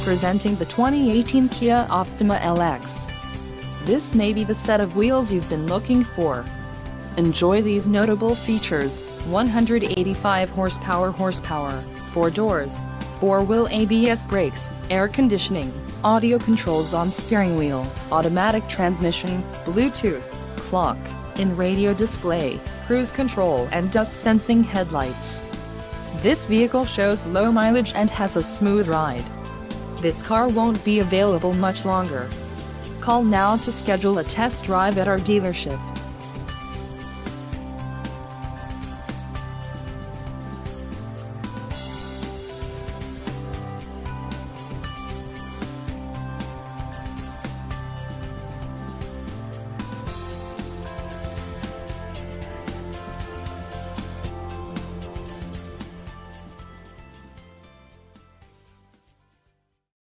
Presenting the 2018 Kia Optima LX. This may be the set of wheels you've been looking for. Enjoy these notable features: 185 horsepower, 4 doors, 4-wheel ABS brakes, air conditioning, audio controls on steering wheel, automatic transmission, Bluetooth, clock, in-radio display, cruise control and dust sensing headlights. This vehicle shows low mileage and has a smooth ride. This car won't be available much longer. Call now to schedule a test drive at our dealership.